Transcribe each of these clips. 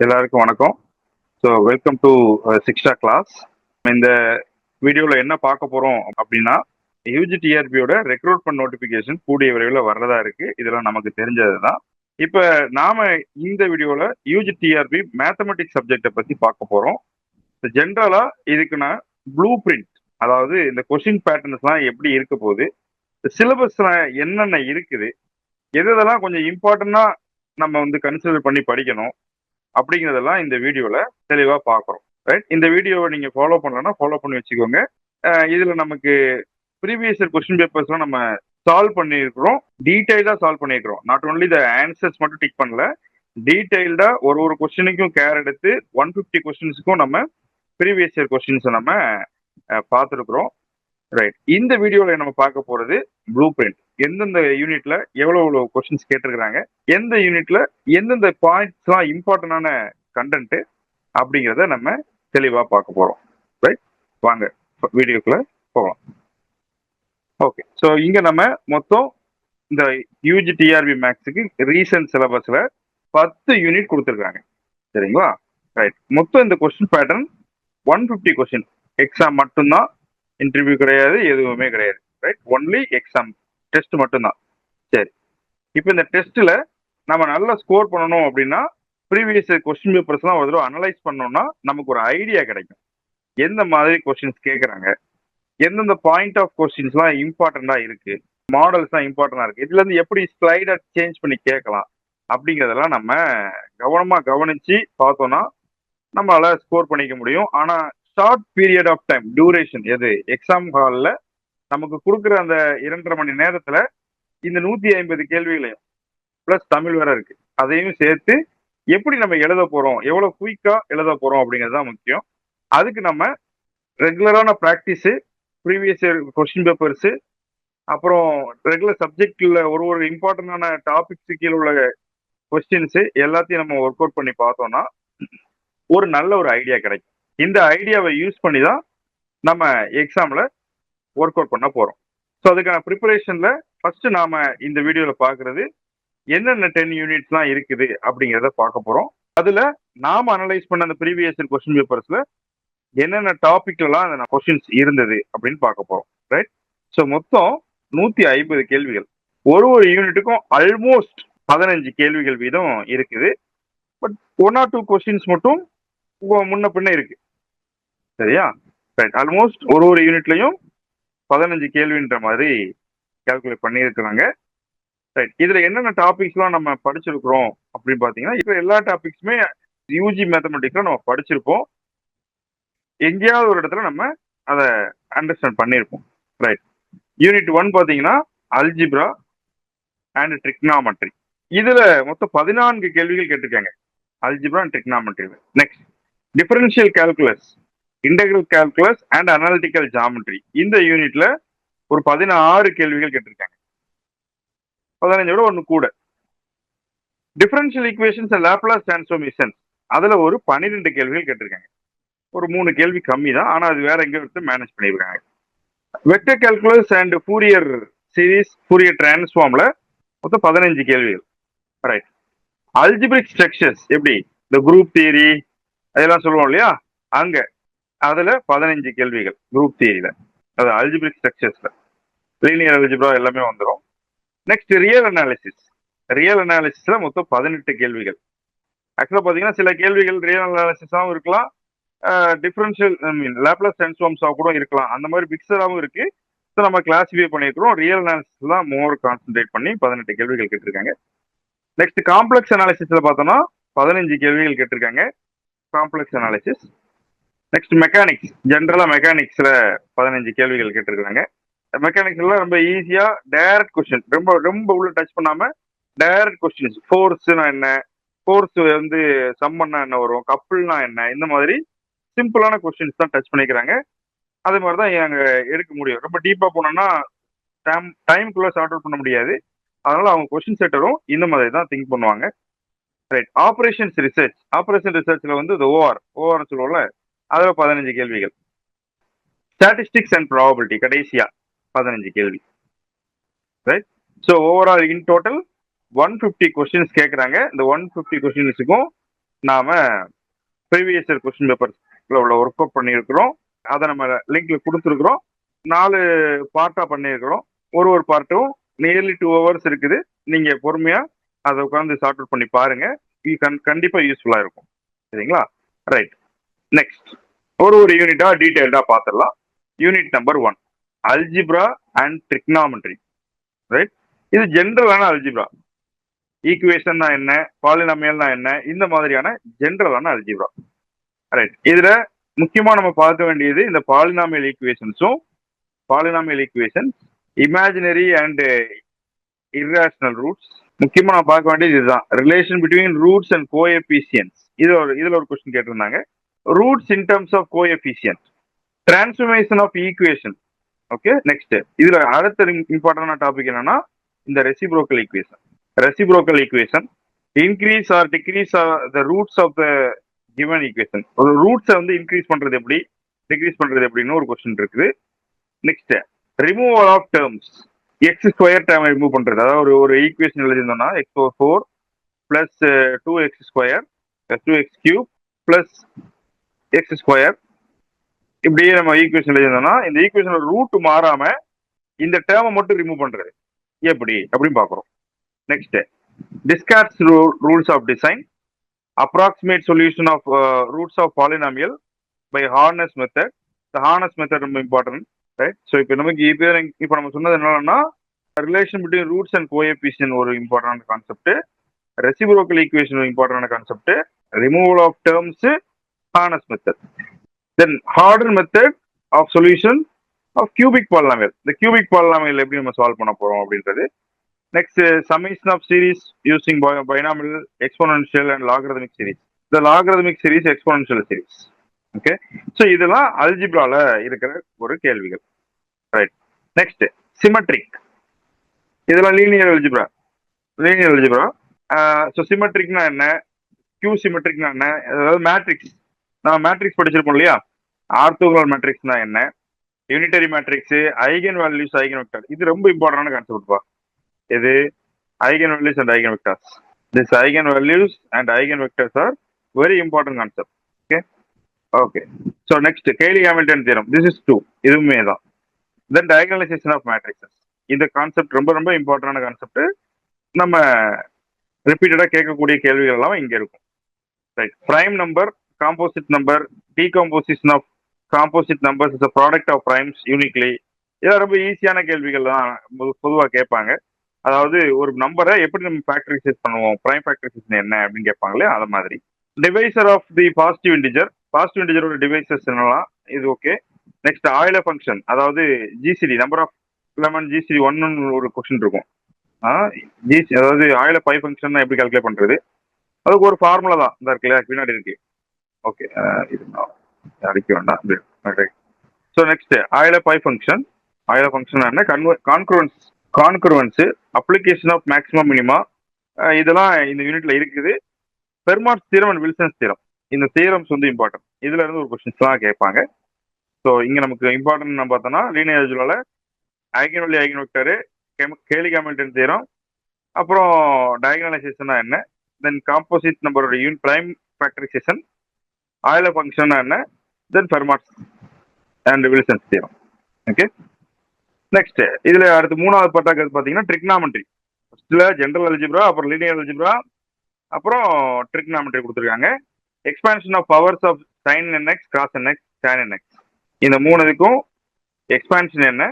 எல்லாருக்கும் வணக்கம். So welcome to sixth class. இந்த வீடியோவில் என்ன பார்க்க போகிறோம் அப்படின்னா, யூஜிடிஆர்பியோட ரெக்ரூட்மெண்ட் நோட்டிஃபிகேஷன் கூடிய விரைவில் வர்றதா இருக்கு. இதெல்லாம் நமக்கு தெரிஞ்சது தான். இப்போ நாம இந்த வீடியோவில் யூஜிடிஆர்பி மேத்தமெட்டிக்ஸ் சப்ஜெக்டை பற்றி பார்க்க போகிறோம். ஜென்ரலாக இதுக்கு நான் ப்ளூ பிரிண்ட், அதாவது இந்த கொஸ்டின் பேட்டர்ன்ஸ்லாம் எப்படி இருக்க போகுது, சிலபஸ்ல என்னென்ன இருக்குது, எதெல்லாம் கொஞ்சம் இம்பார்ட்டண்டா நம்ம வந்து கன்சிடர் பண்ணி படிக்கணும் அப்படிங்கிறதெல்லாம் இந்த வீடியோல தெளிவா பார்க்குறோம். ரைட், இந்த வீடியோவை நீங்க ஃபாலோ பண்ணலன்னா ஃபாலோ பண்ணி வச்சுக்கோங்க. இதுல நமக்கு ப்ரீவியஸ் இயர் கொஸ்டின் பேப்பர்ஸ்லாம் நம்ம சால்வ் பண்ணியிருக்கிறோம், டீடைல்டா சால்வ் பண்ணியிருக்கிறோம். நாட் ஓன்லி த ஆன்சர்ஸ் மட்டும் டிக் பண்ணல, டீடைல்டா ஒரு ஒரு கொஸ்டினுக்கும் கேர் எடுத்து 150 கொஸ்டின்ஸுக்கும் நம்ம ப்ரீவியஸ் இயர் கொஸ்டின்ஸை நம்ம பார்த்துருக்குறோம். ரைட், இந்த வீடியோவில் நம்ம பார்க்க போறது ப்ளூ பிரிண்ட். எந்தெந்த யூனிட்ல எவ்வளவு கொஸ்டின்ஸ் கேட்டிருக்கிறாங்க, எந்த யூனிட்ல எந்தெந்த பாயிண்ட்ஸ்லாம் இம்பார்ட்டன்டான கண்டென்ட் அப்படிங்கிறத நம்ம தெளிவா பார்க்க போறோம். ரைட், வாங்க வீடியோக்குள்ள போகலாம். ஓகே, ஸோ இங்க நம்ம மொத்தம் இந்த யூஜிடிஆர்பி மேக்ஸுக்கு ரீசன்ட் சிலபஸ்ல 10 யூனிட் கொடுத்துருக்காங்க. சரிங்களா? ரைட், மொத்தம் இந்த கொஸ்டின் பேட்டர்ன் 150 கொஸ்டின். எக்ஸாம் மட்டும்தான், இன்டர்வியூ கிடையாது, எதுவுமே கிடையாது. ரைட், ஒன்லி எக்ஸாம், டெஸ்ட் மட்டும்தான். சரி, இப்போ இந்த டெஸ்ட்ல நம்ம நல்லா ஸ்கோர் பண்ணணும் அப்படின்னா ப்ரீவியஸ் கொஸ்டின் பேப்பர்ஸ்லாம் ஒரு தடவை அனலைஸ் பண்ணோம்னா நமக்கு ஒரு ஐடியா கிடைக்கும். எந்த மாதிரி கொஸ்டின்ஸ் கேட்குறாங்க, எந்தெந்த பாயிண்ட் ஆஃப் கொஸ்டின்ஸ்லாம் இம்பார்ட்டண்டா இருக்கு, மாடல்ஸ்லாம் இம்பார்ட்டண்டா இருக்கு, இதுல இருந்து எப்படி ஸ்லைடை சேஞ்ச் பண்ணி கேட்கலாம் அப்படிங்கிறதெல்லாம் நம்ம கவனமா கவனிச்சு பார்த்தோம்னா நம்மளால ஸ்கோர் பண்ணிக்க முடியும். ஆனா short period of time, duration, எது எக்ஸாம் ஹாலில் நமக்கு கொடுக்குற அந்த 2.5 மணி நேரத்துல இந்த 150 கேள்விகளையும் பிளஸ் தமிழ் வேற இருக்கு, அதையும் சேர்த்து எப்படி நம்ம எழுத போறோம், எவ்வளவு குயிக்கா எழுத போறோம் அப்படிங்கிறது தான் முக்கியம். அதுக்கு நம்ம ரெகுலரான practice, previous year question papers, அப்புறம் ரெகுலர் சப்ஜெக்ட்ல ஒரு ஒரு இம்பார்ட்டன்டான டாபிக்ஸ் கீழே உள்ள கொஸ்டின்ஸ் எல்லாத்தையும் நம்ம ஒர்க் அவுட் பண்ணி பார்த்தோம்னா ஒரு நல்ல ஒரு ஐடியா கிடைக்கும். இந்த ஐடியாவை யூஸ் பண்ணி தான் நம்ம எக்ஸாம்ல ஒர்க் அவுட் பண்ண போறோம். ஸோ அதுக்கான ப்ரிப்பரேஷன்ல ஃபர்ஸ்ட் நாம இந்த வீடியோல பாக்குறது என்னென்ன 10 யூனிட்ஸ்லாம் இருக்குது அப்படிங்கிறத பார்க்க போறோம். அதுல நாம அனலைஸ் பண்ண அந்த ப்ரீவியஸ் கொஸ்டின் பேப்பர்ஸ்ல என்னென்ன டாபிக்லாம் அந்த கொஸ்டின்ஸ் இருந்தது அப்படின்னு பார்க்க போறோம். ரைட், ஸோ மொத்தம் 150 கேள்விகள், ஒரு ஒரு யூனிட்டுக்கும் ஆல்மோஸ்ட் 15 கேள்விகள் வீதம் இருக்குது. பட் 1 or 2 கொஸ்டின்ஸ் மட்டும் முன்ன பின்ன இருக்கு. சரியா? ரைட், ஆல்மோஸ்ட் ஒரு ஒரு யூனிட்லயும் 15 கேள்வின்ற மாதிரி கால்குலேட் பண்ணியிருக்கிறாங்க. ரைட், இதுல என்னென்ன டாபிக்ஸ்லாம் நம்ம படிச்சிருக்கிறோம் அப்படின்னு பாத்தீங்கன்னா, இப்ப எல்லா டாபிக்ஸுமே யூஜி மேத்தமெட்டிக்ஸ்ல நம்ம படிச்சிருப்போம், எங்கேயாவது ஒரு இடத்துல நம்ம அதை அண்டர்ஸ்டாண்ட் பண்ணியிருப்போம். ரைட், யூனிட் 1 பாத்தீங்கன்னா அல்ஜிப்ரா அண்ட் ட்ரிக்னாமெட்ரி. இதுல மொத்தம் 14 கேள்விகள் கேட்டிருக்காங்க, algebra and trigonometry. Next differential calculus, integral calculus and analytical geometry. இந்த யூனிட்ல ஒரு 16 கேள்விகள் கேட்டிருக்காங்க, 15 ஒன்று கூட. டிஃபரன்ஷியல் ஈக்குவேஷன்ஸ் அண்ட் லாப்லாஸ் டிரான்ஸ்ஃபார்மேஷன்ஸ், அதுல ஒரு 12 கேள்விகள் கேட்டிருக்காங்க, ஒரு 3 கேள்வி கம்மி தான், ஆனா அது வேற எங்க எடுத்து மேனேஜ் பண்ணிருக்காங்க. Vector calculus and Fourier series, Fourier டிரான்ஸ்ஃபார்ம்ல மொத்தம் 15 கேள்விகள். ரைட், அல்ஜிபிரிக் ஸ்ட்ரக்சர்ஸ், எப்படி இந்த குரூப் தியரி அதெல்லாம் சொல்லுவோம் இல்லையா, அங்க அதுல 15 கேள்விகள் குரூப் தியரியில, அது அல்ஜிபிரிக் ஸ்ட்ரக்சர்ஸ்ல, லீனியர் அல்ஜிப்ரா எல்லாமே வந்துடும். நெக்ஸ்ட் ரியல் அனாலிசிஸ், ரியல் அனாலிசிஸ்ல மொத்தம் 18 கேள்விகள். ஆக்சுவலா பாத்தீங்கன்னா சில கேள்விகள் ரியல் அனாலிசிஸாவும் இருக்கலாம், டிஃபரன்ஷியல் லாப்லாஸ் டிரான்ஸ்ஃபார்ம்ஸா கூட இருக்கலாம், அந்த மாதிரி பிக்சராகவும் இருக்கு. ஸோ நம்ம கிளாசிஃபை பண்ணியிருக்கிறோம், ரியல் அனாலிசிஸ் தான் மோர் கான்சென்ட்ரேட் பண்ணி 18 கேள்விகள் கேட்டிருக்காங்க. நெக்ஸ்ட் காம்ப்ளெக்ஸ் அனாலிசிஸ்ல பார்த்தோம்னா 15 கேள்விகள் கேட்டிருக்காங்க, காம்ப்ளெக்ஸ் அனாலிசிஸ். நெக்ஸ்ட் மெக்கானிக்ஸ், ஜென்ரலா மெக்கானிக்ஸ்ல 15 கேள்விகள் கேட்டிருக்காங்க. மெக்கானிக்ஸ்ல ரொம்ப ஈஸியா டைரக்ட் கொஸ்டின், ரொம்ப ரொம்ப உள்ள டச் பண்ணாம டைரக்ட் கொஸ்டின்ஸ், ஃபோர்ஸ்னா என்ன, ஃபோர்ஸ் வந்து சம்மன்னா என்ன வரும், கப்புள்னா என்ன, இந்த மாதிரி சிம்பிளான கொஸ்டின்ஸ் தான் டச் பண்ணிக்கிறாங்க. அதே மாதிரி தான் அங்க எடுக்க முடியும். ரொம்ப டீப்பா போனோம்னா டைமுக்குள்ள சார்ட் அவுட் பண்ண முடியாது, அதனால அவங்க கொஸ்டின் செட்டரும் இந்த மாதிரி தான் திங்க் பண்ணுவாங்க. ரைட், ஆபரேஷன்ஸ் ரிசர்ச், ஆபரேஷன் ரிசர்ச்ல வந்து ஓஆர் சொல்லுவோம்ல, அதுல 15 கேள்விகள். ஸ்டாட்டிஸ்டிக்ஸ் அண்ட் ப்ராபபிலிட்டி கடைசியா 15 கேள்வி. ரைட், ஸோ ஓவரால் இன் டோட்டல் 150 கொஸ்டின்ஸ் கேட்குறாங்க. இந்த 150 கொஸ்டின்ஸுக்கும் நாம ப்ரீவியஸ் இயர் கொஸ்டின் பேப்பர்ஸ்ல உள்ள ஒர்க் அவுட் பண்ணியிருக்கிறோம். அதை நம்ம லிங்க்ல கொடுத்துருக்குறோம். 4 பார்ட்டா பண்ணியிருக்கிறோம். ஒரு பார்ட்டும் நியர்லி 2 ஹவர்ஸ் இருக்குது. நீங்க பொறுமையா அதை உட்காந்து சார்ட் அவுட் பண்ணி பாருங்க. கண்டிப்பா யூஸ்ஃபுல்லா இருக்கும். சரிங்களா? ரைட். நெக்ஸ்ட் ஒரு யூனிட்டா டீடைல்டா பார்த்துடலாம். Unit number 1, algebra and trigonometry. Right. இது ஜென்ரலான அல்ஜிப்ரா. ஈக்குவேஷன்னா என்ன, பாலினாமியல்னா என்ன, இந்த மாதிரியான ஜென்ரலான அல்ஜிப்ரா. ரைட். இதுல முக்கியமா நம்ம பார்க்க வேண்டியது இந்த பாலினாமியல் ஈக்குவேஷன்ஸும், polynomial equations, imaginary and irrational roots. முக்கியமா நான் பார்க்க வேண்டியது இதுதான், relation between roots and coefficients. இதுல ஒரு கொஸ்டின் கேட்டிருந்தாங்க. Roots in terms of coefficient, transformation of equation. Okay. Next இதுல அடுத்த இம்பார்ட்டன்டான டாபிக் என்னன்னா இந்த reciprocal equation. Reciprocal equation, increase or decrease the roots of the given equation. ஒரு ரூட்ஸை வந்து இன்க்ரீஸ் பண்றது எப்படி, டிக்ரீஸ் பண்றது எப்படின்னு ஒரு கொஸ்டின் இருக்குது. Next removal of terms, X square term remove பண்றது. அதாவது ஒரு ஈக்குவேஷன் எழுதிருந்தோம்னா x4 plus 2x square plus 2x cube plus X square, இப்படியே நம்ம ஈக்குவேஷன் எழுதிருந்தோம்னா இந்த ஈக்குவேஷன் ரூட் மாறாம இந்த டேர்மை மட்டும் ரிமூவ் பண்றது எப்படி அப்படின்னு பாக்குறோம். Next Descartes rules of design, approximate solution of roots of polynomial by Horner's method. இந்த ஹார்னஸ் மெத்தட் ரொம்ப இம்பார்ட்டன்ட். ரைட். ஸோ இப்போ நமக்கு இப்போ நம்ம சொன்னது என்னன்னா relation between roots and coefficient ஒரு இம்பார்ட்டன்ட் கான்செப்ட், ரெசிப்ரோக்கல் ஈக்குவேஷன் ஒரு important concept, removal of terms Horner's method. Then harder method of solution of cubic polynomial. இந்த கியூபிக் பாலினாமியல் எப்படி நம்ம சால்வ் பண்ண போறோம் அப்படின்றது. Next summation of series using binomial, exponential and logarithmic series. இந்த logarithmic series, exponential series. Okay. So இதெல்லாம் அல்ஜிப்ரால இருக்கிற ஒரு கேள்விகள். ரைட். நெக்ஸ்ட் சிமெட்ரிக், இதெல்லாம் linear algebra. Linear algebra. So சிமெட்ரிக்னா என்ன, கியூ சிமெட்ரிக்னா என்ன, அதாவது மேட்ரிக்ஸ். நம்ம மேட்ரிக்ஸ் படிச்சிருப்போம் இல்லையா, ஆர்த்தோகனல் மேட்ரிக்ஸ்னா என்ன, unitary matrix, eigen values, eigen vector. இது ரொம்ப இம்பார்ட்டன்டான கான்செப்ட்பா. இது eigen values and eigen vectors. This eigen values and eigen vectors are very important concept. Okay. Okay. So next கேலி ஹாமில்டன் தியரம். This is 2. இதுவுமே தான். தென் டயகனலைசேஷன் ஆஃப் மேட்ரிக்ஸஸ். இந்த concept ரொம்ப ரொம்ப இம்பார்ட்டன்டான கான்செப்ட். நம்ம ரிப்பீட்டடா கேட்கக்கூடிய கேள்விகள் எல்லாம் இங்க இருக்கும். Right. Prime number, composite number, decomposition of composite numbers is a product of primes uniquely. இதெல்லாம் ரொம்ப ஈஸியான கேள்விகள் தான் பொதுவாக கேட்பாங்க. அதாவது ஒரு நம்பரை எப்படி நம்ம ஃபேக்டரைசேஸ் பண்ணுவோம், பிரைம் ஃபேக்டரைசேஷன் என்ன அப்படின்னு கேட்பாங்களே, அது மாதிரி. Divisor of the positive integer, positive இன்டிஜரோட டிவைசர்ஸ் என்னலாம், இது ஓகே. நெக்ஸ்ட் ஆயிலர் ஃபங்க்ஷன், அதாவது ஜிசிடி, நம்பர் ஆஃப் லெமன் ஜிசிடி 1 ஒரு கொஸ்டின் இருக்கும். அதாவது ஆயிலர் பை ஃபங்க்ஷன் எப்படி கால்குலேட் பண்றது, அதுக்கு ஒரு ஃபார்முலா தான் இந்த இருக்குல்ல பின்னாடி இருக்கு. ஓகே. இது அடிக்க வேண்டாம். So next Euler phi function. Euler function என்ன, congruence, application of maximum minima, இதெல்லாம் இந்த யூனிட்ல இருக்குது. Fermat's theorem and Wilson's theorem. இந்த தியரம்ஸ் வந்து இம்பார்ட்டன்ட். இதுல இருந்து ஒரு கொஸ்டின்ஸ் தான் கேட்பாங்க. ஸோ இங்க நமக்கு இம்பார்ட்டன்ட் நம்ம பார்த்தோம்னா லீனியர் அல்ஜிப்ரால eigen value, eigen vector, Cayley Hamilton theorem, அப்புறம் டயகனலைசேஷனா என்ன, தென் காம்போசிட் நம்பரோட பிரைம் ஃபேக்டரைசேஷன், ஆயிலர் ஃபங்க்ஷனா என்ன, then Fermat's and Wilson's theorem. Okay. Next இதுல அடுத்து 3வது பார்ட்டாக பாத்தீங்கன்னா ட்ரிக்னாமெட்ரி. ஃபர்ஸ்ட்ல ஜெனரல் அல்ஜிப்ரா, அப்புறம் லீனியர் அல்ஜிப்ரா, அப்புறம் ட்ரிக்னாமெட்ரி கொடுத்துருக்காங்க. Expansion of powers of sin nx, cos nx, tan nx. இந்த 3க்கும் எக்ஸ்பான்ஷன் என்ன,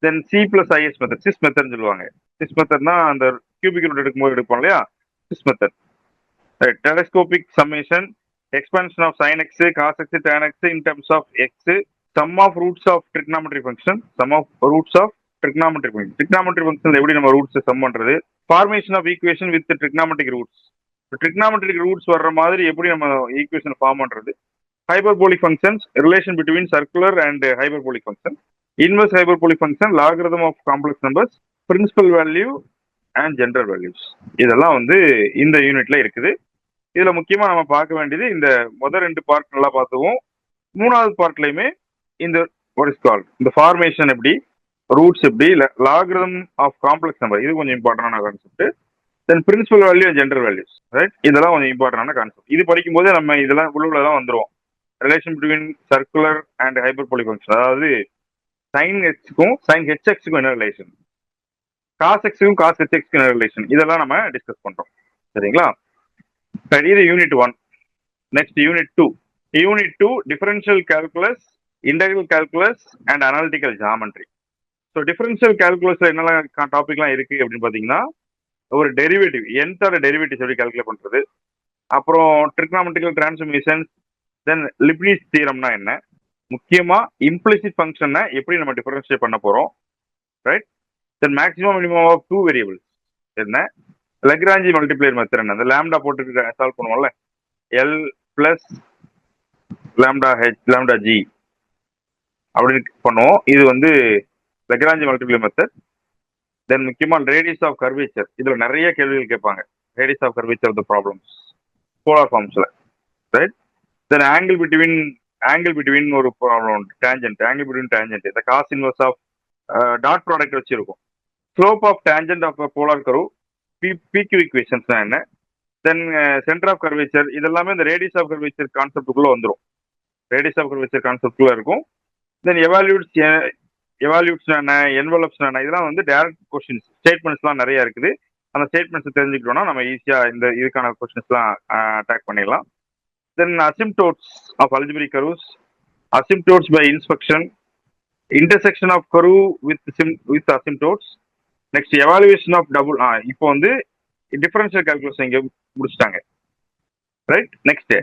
then C plus IS method, cis மெத்தட்னு சொல்லுவாங்க. சிஸ் மெத்தட்னா அந்த கியூபிக் ரூட் எடுக்கும்போது எடுப்போம் இல்லையா, cis method. Telescopic summation, expansion of sin x, cos x, tan x in terms of x, sum of roots of trigonometry function, sum of roots of trigonometry function. Trigonometry function எப்படி நம்ம roots sum பண்றது, formation of equation with trigonometric roots. trigonometric roots வர்ற மாதிரி எப்படி நம்ம equation form பண்றது, hyperbolic functions, relation between circular and hyperbolic function, inverse hyperbolic function, logarithm of complex numbers, principal value and general values. இதெல்லாம் வந்து இந்த யூனிட்ல இருக்குது. இதுல முக்கியமா நம்ம பார்க்க வேண்டியது இந்த முதல் 2 பார்ட் நல்லா பார்த்துவோம். 3வது பார்ட்லயுமே இந்த what is called இந்த ஃபார்மேஷன் எப்படி, ரூட்ஸ் எப்படி, லாகரிதம் ஆஃப் காம்ப்ளெக்ஸ் நம்பர், இது கொஞ்சம் இம்பார்ட்டன்டான concept. Then principal value general values, right? இதெல்லாம் கொஞ்சம் இம்பார்ட்டன்டான கான்செப்ட். இது படிக்கும்போது நம்ம இதெல்லாம் உள்ளதான் வந்துருவோம். Relation between circular and hyperbolic function, அதாவது சைன் எக்ஸுக்கும் சைன் ஹெச்எக்ஸுக்கும் என்ன ரிலேஷன், காஸ் எக்ஸுக்கும் காஸ் ஹெச்எக்ஸ்க்கும் என்ன ரிலேஷன், இதெல்லாம் நம்ம டிஸ்கஸ் பண்றோம். சரிங்களா? சரி, இது unit 1. Next unit 2. Unit 2 differential calculus, integral calculus and analytical geometry. So differential கால்குலஸ்ல என்னெல்லாம் டாபிக்லாம் இருக்கு அப்படின்னு பாத்தீங்கன்னா, ஒரு டெரிவேட்டிவ், nth டெரிவேட்டிவ் எப்படி கால்குலேட் பண்றது, அப்புறம் ட்ரிக்னாமெட்ரிக்கல் டிரான்ஸ்ஃபர்மேஷன்ஸ், தென் லிப்னிஸ் தியரம்னா என்ன, முக்கியமா இம்ப்ளிசிட் ஃபங்க்ஷனை எப்படி நம்ம டிஃபரன்ஷியேட் பண்ண போறோம், right? Then maximum minimum of 2 variables என்ன, லக்ராஞ்சி மல்டிப்ளையர் மெத்தட் என்ன, அந்த லாம்டா போட்டு சால்வ் பண்ணுவோம்ல, L plus lambda H lambda G அப்படின்னு பண்ணுவோம். இது வந்து லக்ராஞ்சி மல்டிப்ளையர் மெத்தட். தென் முக்கியமா ரேடியஸ் ஆஃப் கர்வேச்சர், இதுல நிறைய கேள்விகள் கேட்பாங்க. Radius of curvature of the problems polar ஃபார்ம்ஸ்ல, ரைட்? தென் ஆங்கிள் பிட்வீன் ஒரு problem, tangent, angle between tangent, இந்த cos inverse of dot product வச்சிருக்கும். Slope of tangent of polar curve, பிக்யூ ஈக்குவேஷன்ஸ் தான் என்ன, தென் சென்டர் ஆஃப் கர்வேச்சர், இதெல்லாமே இந்த radius of curvature கான்செப்டுக்குள்ள வந்துடும். ரேடியஸ் ஆஃப் கர்வேச்சர் கான்செப்டுக்குள்ள இருக்கும். தென் எவால்யூட்ஸ் என்ன, என்வலப்ஸ் என்ன, இதெல்லாம் வந்து டைரக்ட் கொஸ்டின்ஸ், ஸ்டேட்மெண்ட்ஸ்லாம் நிறைய இருக்குது. அந்த ஸ்டேட்மெண்ட்ஸ் தெரிஞ்சுக்கிட்டோம்னா நம்ம ஈஸியா இந்த இதுக்கான கொஸ்டின்ஸ்லாம் அட்டாக் பண்ணிடலாம். Then asymptotes of algebraic curves, asymptotes by inspection, intersection of curve with asymptotes. Next evaluation of double, இப்போ வந்து டிஃபரன்ஷியல் கால்குலஸ் இங்க முடிச்சிட்டாங்க, right? Next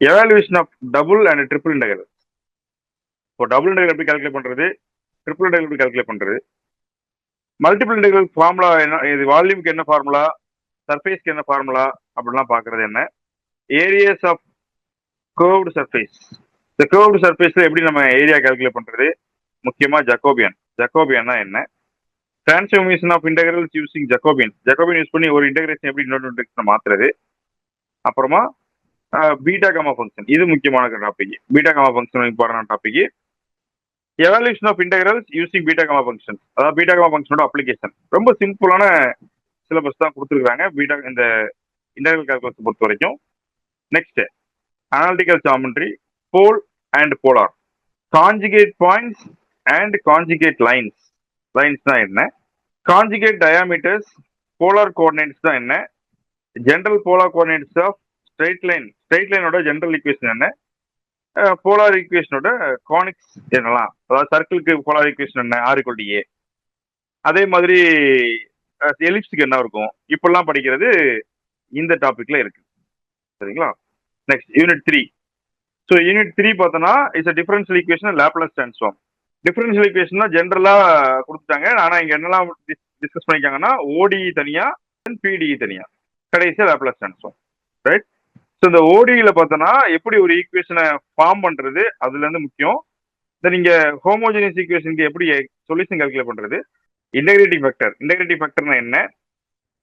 evaluation of double and triple integral. இப்போ டபுள் இன்டெகிரல் எப்படி கால்குலேட் பண்றது, triple integral எப்படி calculate பண்றது, multiple integral formula என்ன, இது வால்யூமுக்கு என்ன ஃபார்முலா, சர்ஃபேஸ்க்கு என்ன ஃபார்முலா அப்படிலாம் பாக்குறது என்ன, ஏரியாஸ் ஆஃப் கர்வ்டு சர்ஃபேஸ், இந்த கர்வ்டு சர்ஃபேஸ்ல எப்படி நம்ம ஏரியா கால்குலேட் பண்றது, முக்கியமா ஜக்கோபியன்னா என்ன, transformation of integrals using Jacobian use பண்ணி ஒரு இன்டெகிரேஷன் எப்படி இன்னொரு இன்டெகிரேஷன் மாத்துறது, அப்புறமா பீட்டா காமா ஃபங்க்ஷன், இது முக்கியமான topic. Beta gamma function important topic. Evaluation of integrals using beta gamma function, அதாவது பீட்டா காமா ஃபங்க்ஷனோட அப்ளிகேஷன். ரொம்ப சிம்பிளான சிலபஸ் தான் கொடுத்துருக்காங்க பீட்டா இந்த இன்டெகிரல் கால்குலஸ் பொறுத்த வரைக்கும். Next analytical geometry, pole and polar, conjugate points and conjugate lines தான் என்ன, கான்ஜுகேட் டயாமீட்டர்ஸ், போலார் கோஆர்டினேட்ஸ் தான் என்ன, general polar coordinates of straight லைனோட ஜெனரல் ஈக்குவேஷன் என்ன, போலார் ஈக்குவேஷனோட கானிக்ஸ் என்னலாம், அதாவது சர்க்கிளுக்கு போலார் ஈக்குவேஷன் என்ன, R=A. அதே மாதிரி எலிப்ஸ்க்கு என்ன இருக்கும், இப்பெல்லாம் படிக்கிறது இந்த டாபிக்ல இருக்கு. சரிங்களா? Next unit 3. ஸோ யூனிட் 3 பார்த்தோன்னா it's differential equation, Laplace transform. Differential equation ஜென்ரலா கொடுத்துட்டாங்க. ஆனா இங்க என்னெல்லாம் டிஸ்கஸ் பண்ணிக்காங்கன்னா, ஓடிஇ தனியா, பிடிஇ தனியா, கடைசியா லாப்லாஸ் ட்ரான்ஸ்ஃபார்ம், ரைட்? ஸோ இந்த ஓடிஇல பார்த்தோன்னா எப்படி ஒரு ஈக்குவேஷனை ஃபார்ம் பண்றது, அதுல இருந்து முக்கியம். தென் இங்க ஹோமோஜினியஸ் ஈக்குவேஷனுக்கு எப்படி சொல்யூஷன் கால்குலேட் பண்றது, இன்டெகிரேட்டிங் ஃபேக்டர்னா என்ன,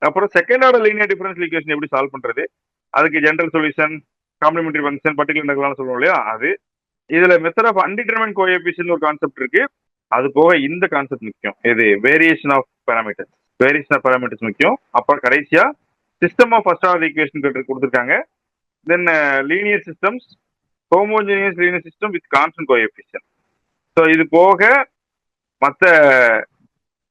அப்புறம் second order linear differential equation எப்படி சால்வ் பண்றது, அதுக்கு general solution, complementary function, particular integral சொல்லுவோம் இல்லையா, அது. இதுல மெத்தட் ஆஃப் அன்டிடெர்மைன்ட் கோஎஃபிஷியன்ட் ஒரு கான்செப்ட் இருக்கு. அது போக இந்த கான்செப்ட் முக்கியம், இது வேரியேஷன் ஆஃப் பாராமீட்டர்ஸ் முக்கியம். அப்புறம் கடைசியா system of first order equation கொடுத்துருக்காங்க. Then linear systems, homogeneous linear system with constant coefficient. So இது போக மற்ற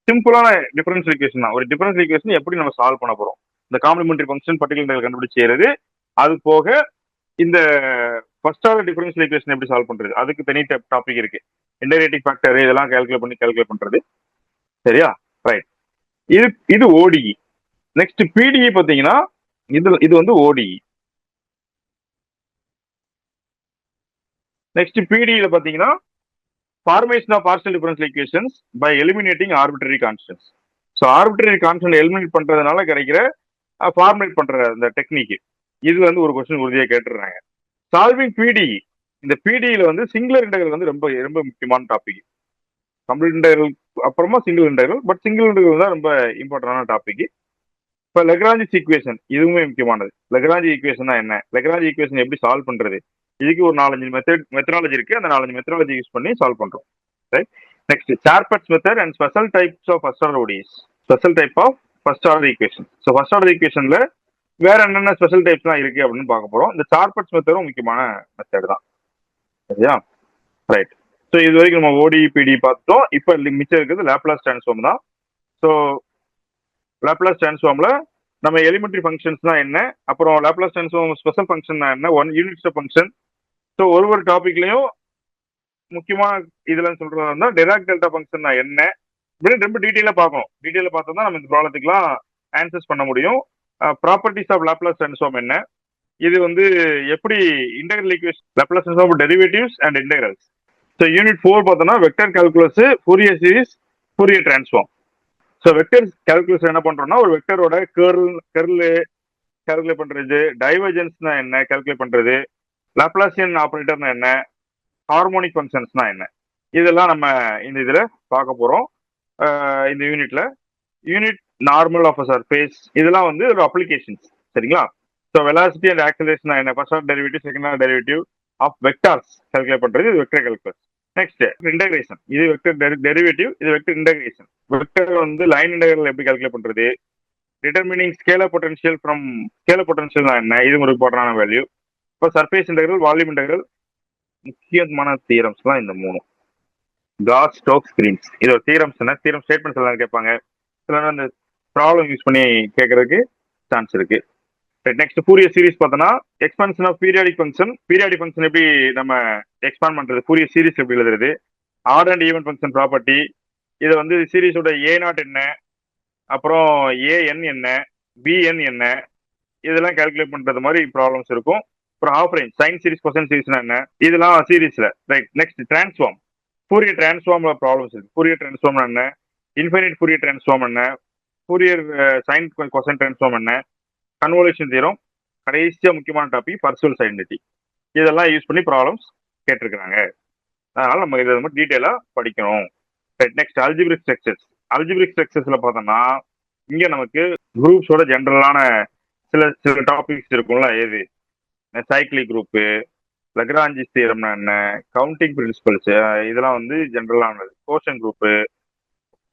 சிம்பிளான டிஃபரன்ஷியல் ஈக்குவேஷன் தான். ஒரு டிஃபரன்ஷியல் ஈக்குவேஷன் எப்படி நம்ம சால்வ் பண்ண போறோம், இந்த காம்ப்ளிமெண்டரி ஃபங்க்ஷன், பர்டிகுலர் இன்டெகிரல் கண்டுபிடிச்சு செய்யறது, அது போக இந்த ஃபர்ஸ்ட் ஆர்டர் டிஃபரன்ஷியல் ஈக்குவேஷன் எப்படி சால்வ் பண்றது, அதுக்கு தனி டாபிக் இருக்கு. இன்டெகிரேட்டிங் ஃபேக்டர் இதெல்லாம் கால்குலேட் பண்றது. சரியா? ரைட். இது ஓடிஇ. நெக்ஸ்ட் பிடிஇ பாத்தீங்கன்னா இது வந்து ஓடிஇ. நெக்ஸ்ட் பிடிஇல பாத்தீங்கன்னா formation of partial differential equations by eliminating arbitrary constants. So arbitrary constant eliminate பண்றதுனால கிடைக்கிற ஃபார்மேட் பண்ற அந்த டெக்னிக், இது வந்து ஒரு கொஸ்டின் உறுதியாக கேட்டுறாங்க. சால்விங் பிடிஇ, இந்த பிடிஇல வந்து சிங்குலர் இன்டெகிரல் வந்து ரொம்ப ரொம்ப முக்கியமான டாபிக். கம்ப்ளீட் இன்டெகிரல் அப்புறமா single integral, but single integral தான் ரொம்ப இம்பார்ட்டன்டான டாபிக். இப்போ லெக்ராஞ்சி ஈக்குவேஷன், இதுவுமே முக்கியமானது. லெக்ராஞ்சி ஈக்குவேஷன் என்ன, லெக்ராஞ்சி ஈக்குவேஷன் எப்படி சால்வ் பண்றது, இதுக்கு ஒரு 4-5 மெத்தடாலஜி இருக்கு. அந்த 4 மெத்தடாலஜி யூஸ் பண்ணி சால்வ் பண்றோம், right? Next Charpit's method and special types of first order ODEs. Special type of first order equation. So first order ஈக்குவேஷன்ல வேற என்னென்ன ஸ்பெஷல் டைப்ஸ்லாம் இருக்கு அப்படின்னு பார்க்க போறோம். இந்த சார்பட்ஸ் மெத்தடும் முக்கியமான மெத்தட் தான். சரியா? ரைட். ஸோ இது வரைக்கும் நம்ம ஓடி பிடி பார்த்துட்டோம். இப்போ மிச்சம் இருக்கிறது லேப்லாஸ் டிரான்ஸ்ஃபார்ம் தான். ஸோ லேப்லாஸ் டிரான்ஸ்ஃபார்ம்ல நம்ம எலிமெண்ட்ரி ஃபங்க்ஷன்ஸ்னா என்ன, அப்புறம் லேப்லாஸ் டிரான்ஸ்ஃபார்ம் ஸ்பெஷல் ஃபங்க்ஷன்னா என்ன, one unit step function. So ஒரு டாபிக்லயும் முக்கியமா இதுல சொல்றதா இருந்தா டெராக் டெல்டா ஃபங்க்ஷன்னா என்ன அப்படின்னு ரொம்ப டீட்டெயிலா பார்க்கணும். டீட்டெயிலா பார்த்தா தான் நம்ம இந்த ப்ராப்ளத்துக்குலாம் ஆன்சர்ஸ் பண்ண முடியும். ப்ராப்பர்ட்டிஸ் ஆஃப் லேப்லாஸ் டிரான்ஸ்ஃபார்ம் என்ன, இது வந்து எப்படி integral equation Laplace transform derivatives and integrals. So unit 4 பார்த்தோம்னா vector calculus, Fourier series, Fourier transform. So vector calculus என்ன பண்றோம்னா ஒரு வெக்டரோட கர்ல் கால்குலேட் பண்றது, டைவர்ஜென்ஸ்னா என்ன கால்குலேட் பண்றது, லாப்லாசியன் ஆபரேட்டர்னா என்ன, ஹார்மோனிக் ஃபங்க்ஷன்ஸ்னா என்ன, இதெல்லாம் நம்ம இந்த இதுல பார்க்க போறோம். இந்த யூனிட்ல யூனிட் நார்மல் ஆஃப் சர்ஃபேஸ் இதெல்லாம் வந்து ஒரு அப்ளிகேஷன்ஸ். சரிங்களா? ஸோ வெலாசிட்டி அண்ட் ஆக்சலேஷன் என்ன, first order derivative, second order derivative of vectors calculate பண்றது, இது வெக்டர் கால்குலஸ். நெக்ஸ்ட் இன்டகிரேஷன், இது வெக்டர் டெரிவேட்டிவ், இது வெக்டர் இன்டகிரேஷன். வெக்டர் வந்து லைன் இன்டகிரல் எப்படி கால்குலேட் பண்றது, determining scalar potential from scalar potential என்ன, இது ஒரு இம்பார்ட்டன்டான வேல்யூ. இப்போ சர்ஃபேஸ் இன்டகிரல், வால்யூம் இன்டகிரல், முக்கியமான தியரம்ஸ்லாம் இந்த மூணு. காஸ் ஸ்டோக்ஸ் கிரீன்ஸ் இது ஒரு தியரம்ஸ். என்ன தியரம் ஸ்டேட்மெண்ட்ஸ் எல்லாம் கேட்பாங்க, சில அந்த ப்ராப்ளம் யூஸ் பண்ணி கேட்கறதுக்கு சான்ஸ் இருக்கு. நெக்ஸ்ட் ஃபோரியர் சீரிஸ் பார்த்தோம்னா expansion of periodic function. Periodic function எப்படி நம்ம எக்ஸ்பாண்ட் பண்றது, ஃபோரியர் சீரிஸ் எப்படி எழுதுறது, odd and even function property, இது வந்து சீரிஸோட A0 என்ன, அப்புறம் AN என்ன, BN என்ன, இதெல்லாம் கால்குலேட் பண்றது மாதிரி ப்ராப்ளம்ஸ் இருக்கும். அப்புறம் half range, sine series, cosine சீரிஸ்னா என்ன, இதெல்லாம் சீரிஸ்ல. ரைட். நெக்ஸ்ட் டிரான்ஸ்ஃபார்ம், ஃபோரியர் டிரான்ஸ்ஃபார்ம்ல ப்ராப்ளம்ஸ் இருக்கு. ஃபோரியர் டிரான்ஸ்ஃபார்ம் என்ன, இன்ஃபைனைட் ஃபோரியர் டிரான்ஸ்ஃபார்ம் என்ன, ஃபோரியர் சைன் கொசைன் டிரான்ஸ்ஃபார்ம் என்ன, கன்வல்யூஷன் தியரம், கடைசியா முக்கியமான டாபிக் பர்சுவல் ஐடென்டிட்டி. இதெல்லாம் யூஸ் பண்ணி ப்ராப்ளம்ஸ் கேட்டிருக்கிறாங்க. அதனால நம்ம இதை ரொம்ப டீட்டெயிலா படிக்கணும். Next algebraic structures. அல்ஜிபிரிக் ஸ்ட்ரக்சர்ஸ்ல பார்த்தோம்னா இங்க நமக்கு குரூப்ஸோட ஜென்ரலான சில சில டாபிக்ஸ் இருக்கும்ல, எது சைக்கிளிக் குரூப்பு, லக்ராஞ்சிஸ் தியரம்னா என்ன, கவுண்டிங் பிரின்சிபல்ஸ், இதெல்லாம் வந்து ஜென்ரலானது. Quotient group,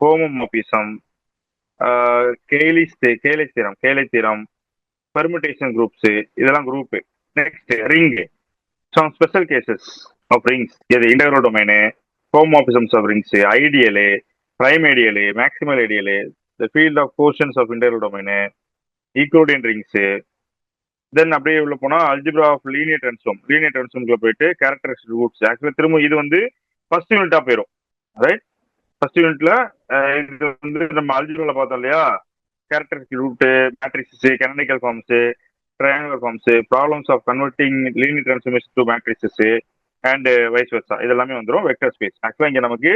homomorphism, Cayley's theorem, permutation groups, இதெல்லாம் group. Next ring, some special cases of rings, இது integral domain, homomorphisms of rings, ideal, prime ideal, maximal ideal, the field of quotients of integral domain, Euclidean rings. Then அப்படியே உள்ள போனா algebra of linear டிரான்ஸ்ஃபார்ம்குள்ள போயிட்டு characteristic roots. ஆக்சுவலா திரும்ப இது வந்து first யூனிட்டா போயிடும். ரைட். ஃபர்ஸ்ட் யூனிட்ல இது வந்து நம்ம அல்ஜிப்ரால பார்த்தோம் இல்லையா, characteristic root, matrices, canonical forms, triangular forms, problems of converting linear transformation to matrices and vice versa, இதெல்லாமே வந்துடும் வெக்டர் ஸ்பேஸ். ஆக்சுவலா இங்க நமக்கு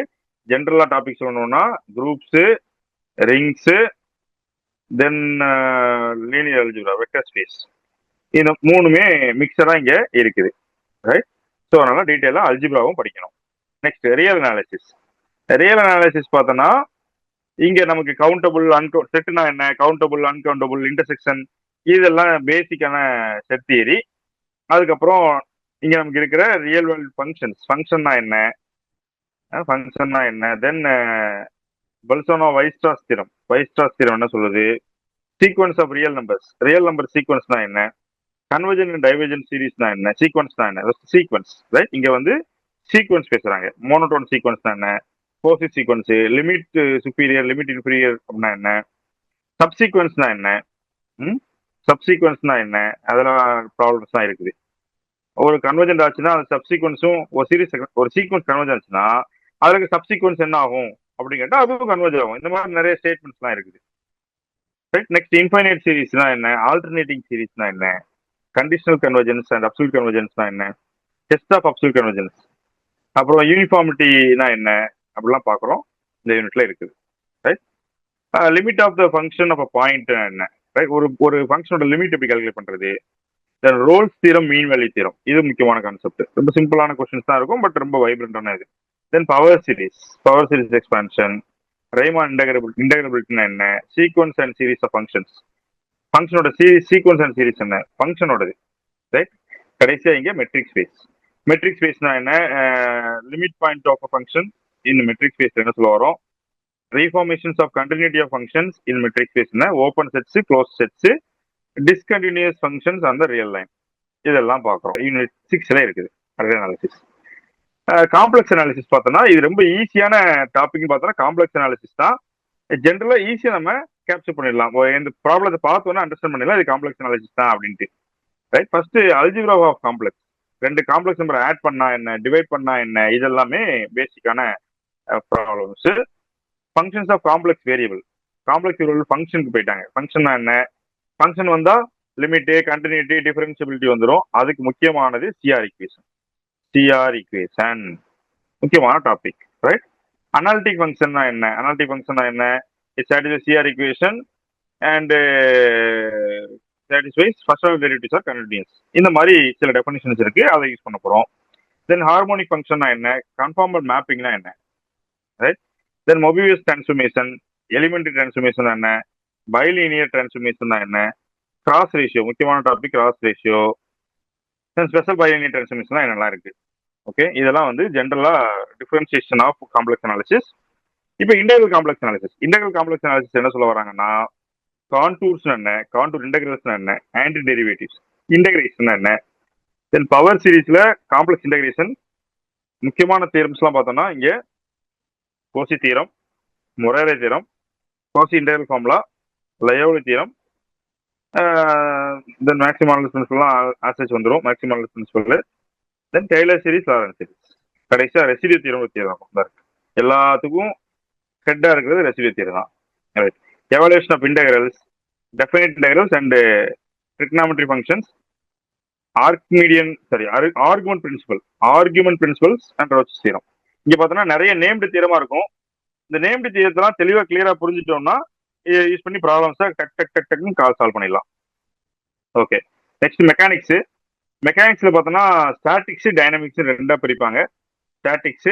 ஜென்ரலா டாபிக் சொல்லணும்னா குரூப்ஸ், ரிங்ஸ், தென் லீனியர் அல்ஜிப்ரா, வெக்டர் ஸ்பேஸ், இந்த மூணுமே மிக்சரா இங்க இருக்குது. ரைட். ஸோ அதனால டீட்டெயிலா அல்ஜிப்ராவும் படிக்கணும். Next real analysis. Real analysis பார்த்தோம்னா இங்க நமக்கு கவுண்டபிள், செட்னா என்ன, கவுண்டபிள், அன்கவுண்டபிள், இன்டர்செக்ஷன், இதெல்லாம் பேசிக்கான செட் தியரி. அதுக்கப்புறம் இங்க நமக்கு இருக்கிற ரியல் வேர்ல்ட் ஃபங்க்ஷன்னா என்ன, தென் பல்சோனோ வைஸ்ட்ராஸ் தியரம் என்ன சொல்லுது, சீக்வன்ஸ் ஆஃப் ரியல் நம்பர் சீக்வன்ஸ்னா என்ன, கன்வர்ஜன் அண்ட் டைவர்ஜன் சீரிஸ்னா என்ன, சீக்வன்ஸ்னா என்ன, சீக்வன்ஸ். ரைட். இங்க வந்து சீக்வன்ஸ் பேசுறாங்க. மோனோடோன் சீக்வன்ஸ்னா என்ன, போசிட் sequence, limit superior, limit inferior அப்படின்னா என்ன, சப்சீக்வன்ஸ்னா என்ன, சப்சீக்வன்ஸ்னா என்ன, அதெல்லாம் ப்ராப்ளம்ஸ் தான் இருக்குது. ஒரு கன்வர்ஜென்ட் ஆச்சுன்னா அந்த சப்சீக்வன்ஸும் ஒரு சீக்வன்ஸ் கன்வர்ஜ் ஆச்சுன்னா அதுக்கு சப்சீக்வன்ஸ் என்ன ஆகும் அப்படின்னு கேட்டா அதுவும் கன்வர்ஜ் ஆகும். இந்த மாதிரி நிறைய ஸ்டேட்மெண்ட்ஸ்லாம் இருக்குது. நெக்ஸ்ட் இன்ஃபைனைட் சீரிஸ்னா என்ன, ஆல்டர்னேட்டிங் சீரிஸ்னா என்ன, கண்டிஷனல் கன்வர்ஜென்ஸ் அண்ட் அப்சல்யூட் கன்வர்ஜென்ஸ்னா என்ன, டெஸ்ட் ஆஃப் அப்சல்யூட் கன்வர்ஜென்ஸ், அப்புறம் யூனிஃபார்மிட்டினா என்ன, அப்படிலாம் பார்க்குறோம் இந்த யூனிட்ல இருக்குது. Right. Limit of the function of a point என்ன, ரைட். ஒரு ஃபங்க்ஷனோட லிமிட் எப்படி கால்குலேட் பண்றது, then Rolle's theorem, mean value theorem, இது முக்கியமான கான்செப்ட். ரொம்ப சிம்பிளான கொஸ்டின்ஸ் தான் இருக்கும், பட் ரொம்ப வைப்ரண்டான இது. Then power series expansion, Riemann இன்டகிரபிலிட்டினா என்ன, சீக்வன்ஸ் அண்ட் சீரிஸ் ஆஃப் ஃபங்க்ஷனோட சீக்வன்ஸ் அண்ட் சீரிஸ் என்ன, ஃபங்க்ஷனோடது. ரைட். கடைசியா இங்க மெட்ரிக் ஸ்பேஸ். ஸ்பேஸ்னா என்ன, limit point of a function இந்த மெட்ரிக் ஸ்பேஸ் என்ன சொல்ல வரோம், reformations of continuity of functions in metric ஸ்பேஸ்னா open sets, close sets, discontinuous functions அந்த ரியல் லைன், இதெல்லாம் பார்க்குறோம். யூனிட் 6ல இருக்குது அரே அனாலிசிஸ். காம்ப்ளெக்ஸ் அனாலிசிஸ் பார்த்தோம்னா இது ரொம்ப ஈஸியான டாபிக்னு பார்த்தோம்னா காம்ப்ளெக்ஸ் அனாலிசிஸ் தான். ஜென்ரலா ஈஸியா நம்ம கேப்சர் பண்ணிடலாம். இந்த ப்ராப்ளத்தை பார்த்தோன்னா அண்டர்ஸ்டாண்ட் பண்ணிடலாம் இது காம்ப்ளெக்ஸ் அனாலிசிஸ் தான் அப்படின்ட்டு. Right, first algebra of complex. ரெண்டு காம்ப்ளெக்ஸ் நம்பர் ஆட் பண்ணா என்ன, டிவைட் பண்ணா என்ன, இதெல்லாமே பேசிக்கான problems. Functions of complex variable. Complex variable ஃபங்க்ஷனுக்கு போயிட்டாங்க. ஃபங்க்ஷன் என்ன, ஃபங்க்ஷன் வந்தா லிமிட், கண்டினியூட்டி, டிஃபரன்சிபிலிட்டி வந்துடும். அதுக்கு முக்கியமானது சிஆர் ஈக்குவேஷன். சிஆர் ஈக்குவேஷன் முக்கியமான டாபிக். ரைட், அனாலிட்டிக் ஃபங்க்ஷன்னா என்ன, அனாலிட்டிக் ஃபங்க்ஷன்னா என்ன, it satisfies CR equation and satisfies first order derivatives are continuous. இந்த மாதிரி சில டெஃபினிஷன்ஸ் இருக்கு, அதை யூஸ் பண்ண போறோம். தென் ஹார்மோனிக் ஃபங்க்ஷன்னா என்ன, கன்ஃபார்மல் மேப்பிங்னா என்ன. Right, then Mobius transformation, elementary transformation என்ன, பைலீனியர் டிரான்ஸ்ஃபர்மேஷன் என்ன, கிராஸ் ரேஷியோ முக்கியமான topic cross ratio, then special bilinear transformation என்னெல்லாம் இருக்கு. ஓகே, இதெல்லாம் வந்து ஜென்ரலா டிஃபரன்சியேஷன் ஆஃப் காம்ப்ளெக்ஸ் அனாலிசிஸ். இப்போ integral complex analysis. Integral complex analysis என்ன சொல்ல வராங்கன்னா, கான்டூர்ஸ் என்ன, கான்டூர் இன்டெகிரல்ஸ் என்ன, ஆன்டி டெரிவேட்டிவ்ஸ், இன்டெகிரேஷன் என்ன, தென் பவர் சீரீஸ்ல காம்ப்ளெக்ஸ் இன்டெகிரேஷன் முக்கியமான தியரம்ஸ்லாம் பார்த்தோம்னா இங்க Cauchy theorem, Morera theorem, Cauchy integral formula, லயோலி theorem, then maximum பிரின்சிபல்லாம் ஆசேஜ் வந்துடும். Maximum principle, then Taylor series, Laurent series, கடைசியா ரெசிடியூ தியரம் தியரம் தான் இருக்கு. எல்லாத்துக்கும் ஹெட்டா இருக்கிறது ரெசிடியூ தியரம் தான். Right, evaluation of integrals, definite integrals and trigonometry functions, argument principles and Rouche's theorem. இங்க பார்த்தோம்னா நிறைய நேம்டு தியரமா இருக்கும். இந்த நேம்டு தியரத்தெல்லாம் தெளிவா கிளியரா புரிஞ்சுட்டோம்னா யூஸ் பண்ணி ப்ராப்ளம்ஸை டக் டக் டக் டக்னு சால்வ் பண்ணிடலாம். Okay, next mechanics. மெக்கானிக்ஸ்ல பார்த்தோம்னா ஸ்டாட்டிக்ஸ், டைனமிக்ஸ் ரெண்டா பிரிப்பாங்க. Statics,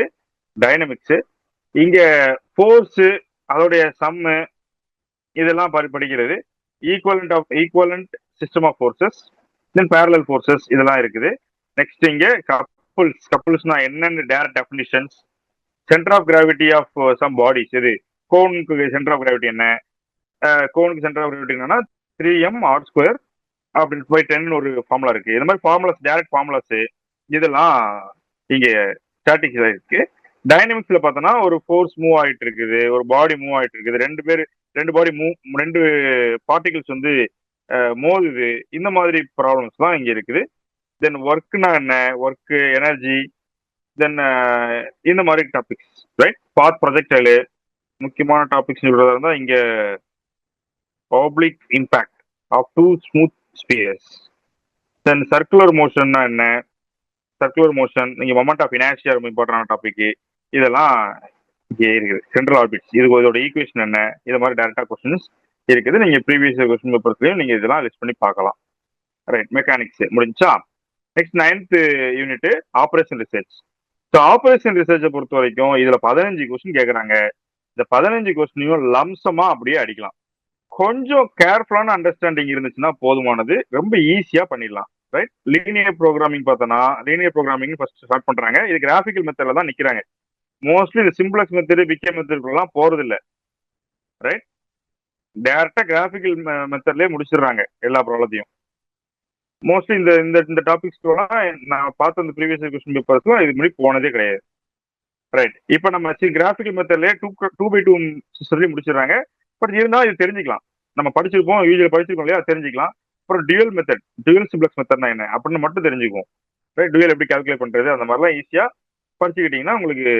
dynamics. இங்க ஃபோர்ஸ், அதோடைய சம்மு, இதெல்லாம் படிக்கிறது. Equivalent system of forces, then parallel forces, இதெல்லாம் இருக்குது. நெக்ஸ்ட் இங்க கப்புள்ஸ்னா என்னென்ன direct definitions, centre of gravity of some bodies. இது கோனுக்கு சென்டர் ஆஃப் கிராவிட்டி என்ன, கோனுக்கு சென்டர் ஆஃப் கிராவிட்டி என்னன்னா 3m/r² அப்படின்னு போய் 10 ஒரு ஃபார்முலா இருக்கு. இந்த மாதிரி ஃபார்முலாஸ், டேரக்ட் ஃபார்முலாஸ், இதெல்லாம் இங்க ஸ்டாட்டிக்ஸ்ல இருக்கு. டைனமிக்ஸ்ல பார்த்தோம்னா ஒரு ஃபோர்ஸ் மூவ் ஆயிட்டு இருக்குது, ஒரு பாடி மூவ் ஆயிட்டு இருக்குது, ரெண்டு பாடி ரெண்டு பார்ட்டிகிள்ஸ் வந்து மோதுது. இந்த மாதிரி ப்ராப்ளம்ஸ் தான் இங்க இருக்குது. தென் ஒர்க்னா என்ன, ஒர்க், எனர்ஜி, தென் இந்த மாதிரி டாபிக்ஸ். ரைட், பாத் ப்ரொஜெக்டைல் முக்கியமான டாபிக்ஸ் சொல்றதா இருந்தா இங்க oblique impact of two smooth spheres. Then circular மோஷன்னா என்ன, சர்க்குலர் மோஷன், நீங்க மொமெண்ட் ஆஃப் இனர்ஷியா ரொம்ப இம்பார்ட்டன்டான டாபிக். இதெல்லாம் இங்கே இருக்குது. சென்ட்ரல் ஆர்பிட்ஸ், இது இதோட ஈக்குவேஷன் என்ன, இது மாதிரி டேரக்டா கொஸ்டின்ஸ் இருக்குது. நீங்க ப்ரீவியஸ் கொஸ்டின் பேப்பர்ஸ்லயும் நீங்க இதெல்லாம் லிஸ்ட் பண்ணி பார்க்கலாம். ரைட், மெக்கானிக்ஸ் முடிஞ்சா. Next 9th unit operation research. So operation ரிசர்ச்சை பொறுத்த வரைக்கும் இதுல 15 கொஸ்டின் கேட்கறாங்க. இந்த 15 கொஸ்டினையும் லம்சமா அப்படியே அடிக்கலாம். கொஞ்சம் கேர்ஃபுல்லான அண்டர்ஸ்டாண்டிங் இருந்துச்சுன்னா போதுமானது, ரொம்ப ஈஸியா பண்ணிடலாம். ரைட், லீனியர் ப்ரோக்ராமிங் பார்த்தோன்னா லீனியர் ப்ரோக்ராமிங் ஃபர்ஸ்ட் ஸ்டார்ட் பண்றாங்க. இது கிராஃபிக்கல் மெத்தட்ல தான் நிக்கிறாங்க. மோஸ்ட்லி இந்த சிம்பிளக்ஸ் மெத்தடு, பிகே மெத்தட்லாம் போறது இல்லை. ரைட், டைரக்டா கிராஃபிக்கல் மெத்தட்லயே முடிச்சிடுறாங்க எல்லா ப்ராப்ளத்தையும். மோஸ்ட்லி இந்த இந்த டாபிக்ஸ்லாம் நான் பார்த்த இந்த ப்ரீவியஸ் கொஸ்டின் பேப்பர்ஸ்லாம் இது முன்னாடி போனதே கிடையாது. ரைட், இப்போ நம்ம கிராஃபிக்கல் மெத்தட்லயே 2x2 சிஸ்டம்லயே முடிச்சிடுறாங்க. பட் இருந்தாலும் இது தெரிஞ்சுக்கலாம், நம்ம படிச்சிருப்போம், யூஜியில் படிச்சிருக்கோம் இல்லையா, தெரிஞ்சுக்கலாம். அப்புறம் டியூவல் மெத்தட், டியூவல் சிம்பிளக்ஸ் மெத்தட்னா என்ன அப்படின்னு மட்டும் தெரிஞ்சுக்குவோம். ரைட், டியூவல் எப்படி கால்குலேட் பண்றது, அந்த மாதிரிலாம் ஈஸியா படிச்சுக்கிட்டீங்கன்னா உங்களுக்கு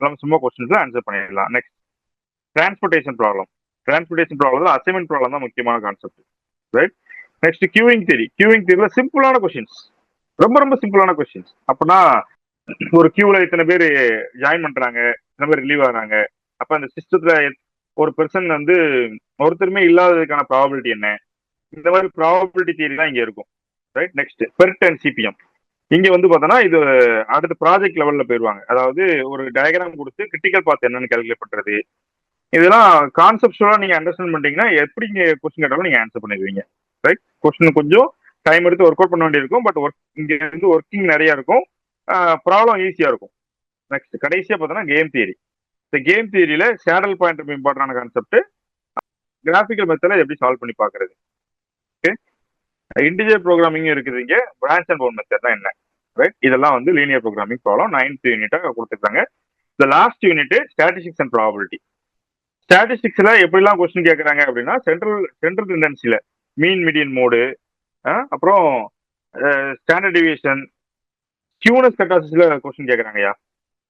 நம்ம சும்மா கொஸ்டின்ஸ்லாம் ஆன்சர் பண்ணிடலாம். Next transportation problem. Transportation problem assignment problem தான் முக்கியமான concept. Right, next queueing theory. Queueing தியரியில சிம்பிளான கொஸ்டின்ஸ், ரொம்ப ரொம்ப சிம்பிளான கொஸ்டின்ஸ். அப்படின்னா ஒரு கியூல இத்தனை பேர் ஜாயின் பண்றாங்க, இத்தனை பேர் ரிலீவ் ஆகுறாங்க, அப்ப அந்த சிஸ்டத்துல ஒரு பெர்சன் வந்து ஒருத்தருமே இல்லாததுக்கான ப்ராபபிலிட்டி என்ன, இந்த மாதிரி ப்ராபபிலிட்டி தியரி தான் இங்க இருக்கும். Right, next PERT and CPM. இங்க வந்து பார்த்தோன்னா இது அடுத்த ப்ராஜெக்ட் லெவல்ல போயிடுவாங்க. அதாவது ஒரு டயக்ராம் கொடுத்து கிரிட்டிக்கல் பாத் என்னன்னு கால்குலேட் பண்றது. இதெல்லாம் கான்செப்டுவலா நீங்க அண்டர்ஸ்டாண்ட் பண்ணிட்டீங்கன்னா எப்படி கொஸ்டின் கேட்டாலும் நீங்க ஆன்சர் பண்ணிடுவீங்க. ரைட், கொஸ்டின் கொஞ்சம் டைம் எடுத்து ஒர்க் அவுட் பண்ண வேண்டியிருக்கும், பட் இங்க இருந்து ஒர்க்கிங் நிறைய இருக்கும், ப்ராப்ளம் ஈஸியா இருக்கும். நெக்ஸ்ட் கடைசியா பார்த்தோன்னா கேம் தியரி. இந்த கேம் தியரியில சேடல் பாயிண்ட் ரொம்ப இம்பார்ட்டன்டான கான்செப்ட். கிராஃபிக்கல் மெத்தட்ல எப்படி சால்வ் பண்ணி பாக்குறது. ஓகே, இன்டிஜர் ப்ரோக்ராமிங் இருக்குது. இங்க பிரான்ச் அண்ட் பவுண்ட் மெத்தட் தான் என்ன, ரைட்? இதெல்லாம் வந்து லீனியர் ப்ரோக்ராமிங் ப்ராப்ளம் 9th யூனிட்டா கொடுத்துருக்காங்க. இந்த last unit statistics and probability. ஸ்டாட்டிஸ்டிக்ஸ்ல எப்படிலாம் கொஸ்டின் கேட்கறாங்க அப்படின்னா, சென்ட்ரல் டெண்டன்சில மீன் மீடியன் மோடு, அப்புறம் ஸ்டாண்டர்ட் டிவியேஷன், கியூனஸ் கட்டாசிஸ்ல கொஸ்டின் கேட்கறாங்கய்யா.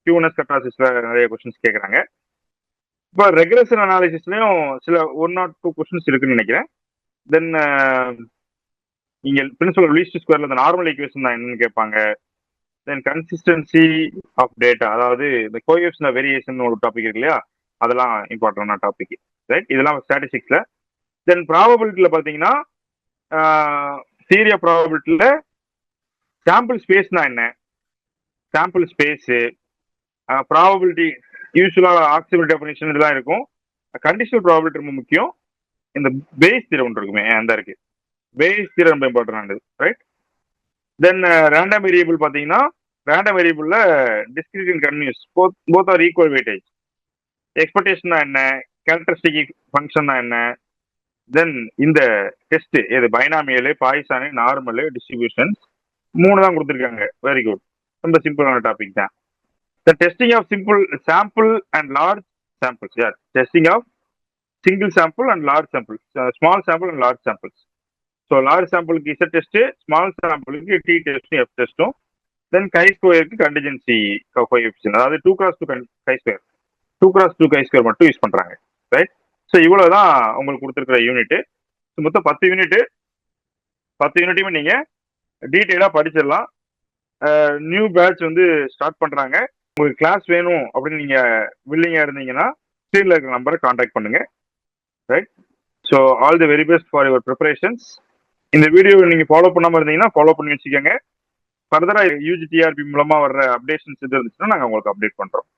கியூனஸ் கட்டாசிஸ்ல நிறைய கொஸ்டின்ஸ் கேட்கறாங்க. இப்போ ரெக்ரெஷன் அனாலிசிஸ்லயும் சில 1 or 2 கொஸ்டின்ஸ் இருக்குன்னு நினைக்கிறேன். தென் இங்க பிரின்சிபல் லீஸ்ட் ஸ்கொயர்ல இந்த நார்மல் ஈக்குவேஷன் தான் என்னன்னு கேட்பாங்க. தென் கன்சிஸ்டன்சி ஆஃப் டேட்டா, அதாவது இந்த கோஎஃபிஷியன்ட் ஆஃப் வேரியேஷன் ஒரு டாபிக் இருக்கு இல்லையா, அதெல்லாம் இம்பார்ட்டன்டான டாபிக், ரைட்? இதெல்லாம் ஸ்டாட்டிஸ்டிக்ஸ்ல. தென் ப்ராபபிலிட்டியில பாத்தீங்கன்னா தியரி ஆஃப் ப்ராபபிலிட்டியில சாம்பிள் ஸ்பேஸ்னா என்ன, சாம்பிள் ஸ்பேஸ், ப்ராபபிலிட்டி யூஸ்வலா ஆக்சிபிள் டெஃபினிஷன் இதெல்லாம் இருக்கும். கண்டிஷனல் ப்ராபபிலிட்டி ரொம்ப முக்கியம். இந்த பேஸ் தியரம் ஒன்று இருக்குமே, அந்த இருக்கு பேஸ் தியரம் ரொம்ப important, right? Then random variable பாத்தீங்கன்னா, ரேண்டம் வேரியபிள்ல discrete and continuous both are equal weightage. Expectation என்ன, கேரக்டரிஸ்டிக் ஃபங்க்ஷன் என்ன, தென் இந்த டெஸ்ட் எது பைனாமியல், பாய்சானு, நார்மல், டிஸ்ட்ரிபியூஷன்ஸ் 3 தான் கொடுத்துருக்காங்க. வெரி குட், ரொம்ப சிம்பிளான டாபிக் தான். The testing of simple sample and large samples. Yeah, testing of single sample and large samples, small sample and large samples. So large sample is a test, small sample is t test, f test. Then chi-square is contingency coefficient. அதாவது 2x2 chi-square, 2x2 chi-square மட்டும் use பண்றாங்க, right? So இவ்வளவுதான் உங்களுக்கு கொடுத்துருக்கிற unit. மொத்தம் 10 unit. 10 யூனிட்டையுமே நீங்க டீட்டெயிலா படிச்சிடலாம். New batch வந்து ஸ்டார்ட் பண்றாங்க. உங்களுக்கு கிளாஸ் வேணும் அப்படின்னு நீங்க வில்லிங்கா இருந்தீங்கன்னா ஸ்க்ரீன்ல இருக்கிற நம்பரை கான்டாக்ட் பண்ணுங்க, right? So all the very best for your preparations. இந்த வீடியோ நீங்க ஃபாலோ பண்ணாம இருந்தீங்கன்னா ஃபாலோ பண்ணி வச்சுக்கோங்க. ஃபர்தரா யூஜிடிஆர்பி மூலமா வர்ற அப்டேஷன்ஸ் எது இருந்துச்சுன்னா நாங்கள் உங்களுக்கு அப்டேட் பண்றோம்.